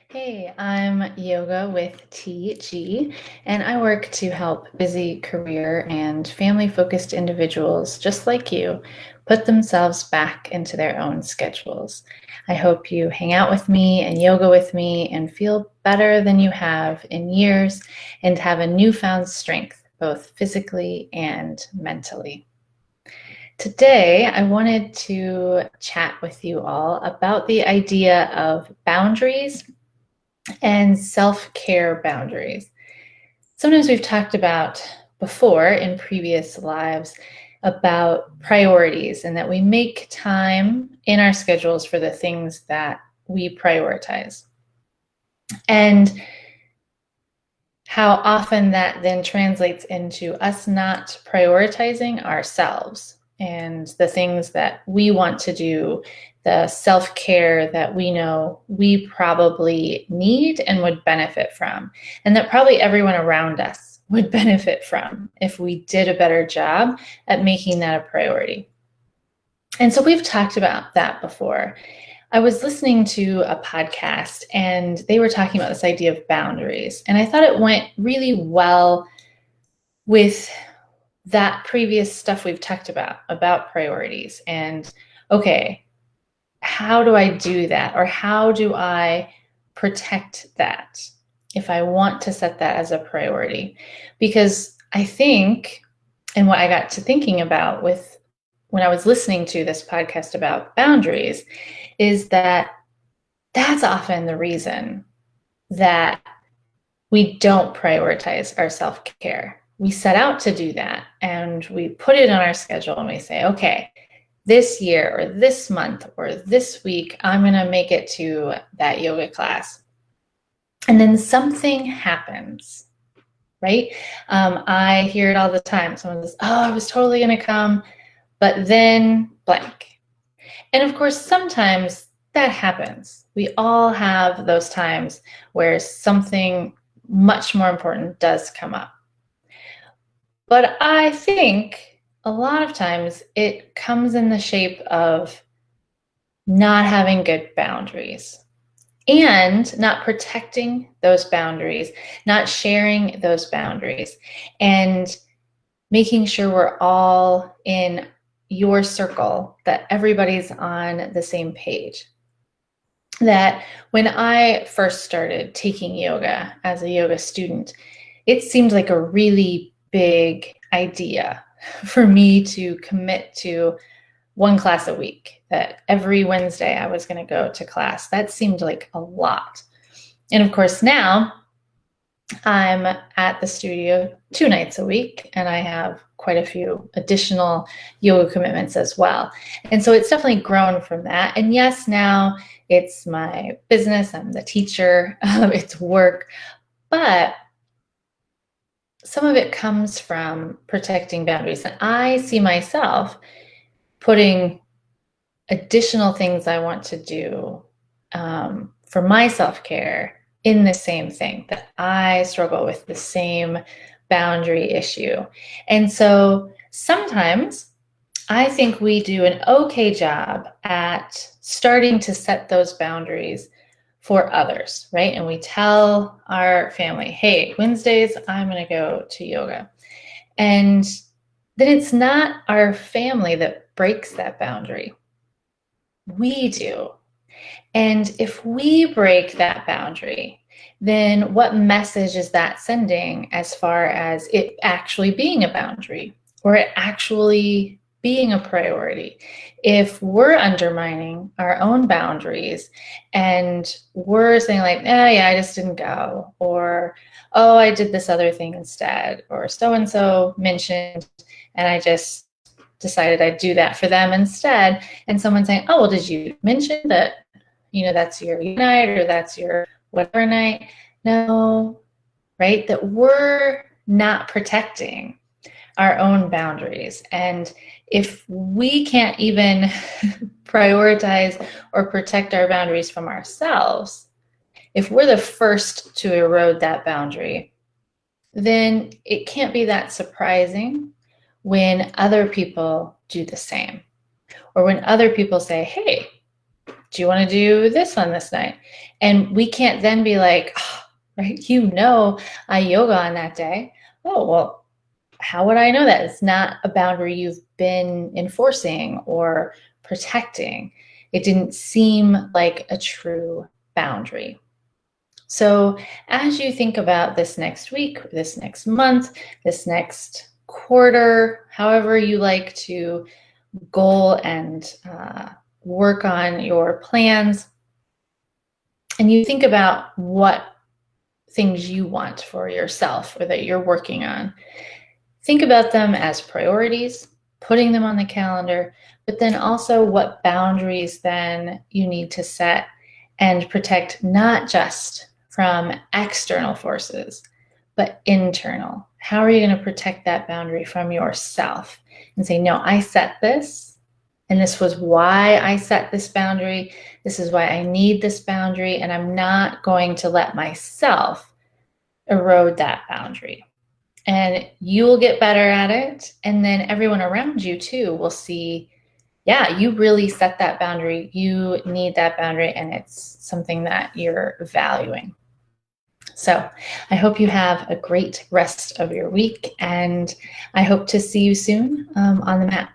Hey, I'm Yoga with TG, and I work to help busy career and family focused individuals just like you put themselves back into their own schedules. I hope you hang out with me and yoga with me and feel better than you have in years and have a newfound strength, both physically and mentally. Today, I wanted to chat with you all about the idea of boundaries and self-care boundaries. Sometimes we've talked about before in previous lives about priorities and that we make time in our schedules for the things that we prioritize. And how often that then translates into us not prioritizing ourselves and the things that we want to do, the self-care that we know we probably need and would benefit from, and that probably everyone around us would benefit from if we did a better job at making that a priority. And so we've talked about that before. I was listening to a podcast and they were talking about this idea of boundaries. And I thought it went really well with that previous stuff we've talked about priorities. And okay, how do I do that? Or how do I protect that if I want to set that as a priority? Because I think, and what I got to thinking about with when I was listening to this podcast about boundaries is that that's often the reason that we don't prioritize our self-care. We set out to do that and we put it on our schedule and we say, okay, this year or this month or this week, I'm going to make it to that yoga class. And then something happens, right? I hear it all the time. Someone says, oh, I was totally going to come, but then blank. And of course, sometimes that happens. We all have those times where something much more important does come up. But I think a lot of times it comes in the shape of not having good boundaries and not protecting those boundaries, not sharing those boundaries, and making sure we're all in your circle, that everybody's on the same page. That when I first started taking yoga as a yoga student, it seemed like a really big idea for me to commit to one class a week, that every Wednesday I was going to go to class. That seemed like a lot. And of course, now I'm at the studio 2 nights a week, and I have quite a few additional yoga commitments as well. And so it's definitely grown from that. And yes, now it's my business. I'm the teacher. It's work. But some of it comes from protecting boundaries. And I see myself putting additional things I want to do for my self-care in the same thing, that I struggle with the same boundary issue. And so sometimes I think we do an okay job at starting to set those boundaries for others, right? And we tell our family, hey, Wednesdays, I'm going to go to yoga. And then it's not our family that breaks that boundary. We do. And if we break that boundary, then what message is that sending as far as it actually being a boundary or it actually being a priority? If we're undermining our own boundaries and we're saying like, yeah, I just didn't go, or, oh, I did this other thing instead, or so-and-so mentioned and I just decided I'd do that for them instead. And someone saying, oh, well, did you mention that, that's your night or that's your whatever night? No, right? That we're not protecting our own boundaries. And if we can't even prioritize or protect our boundaries from ourselves, if we're the first to erode that boundary, then it can't be that surprising when other people do the same. Or when other people say, hey, do you want to do this one this night? And we can't then be like, oh, right, I yoga on that day. Oh, well, how would I know that? It's not a boundary you've been enforcing or protecting. It didn't seem like a true boundary. So as you think about this next week, this next month, this next quarter, however you like to goal and work on your plans, and you think about what things you want for yourself or that you're working on, think about them as priorities, putting them on the calendar, but then also what boundaries then you need to set and protect, not just from external forces, but internal. How are you going to protect that boundary from yourself and say, no, I set this, and this was why I set this boundary. This is why I need this boundary, and I'm not going to let myself erode that boundary. And you will get better at it. And then everyone around you too will see, yeah, you really set that boundary. You need that boundary, and it's something that you're valuing. So I hope you have a great rest of your week, and I hope to see you soon on the mat.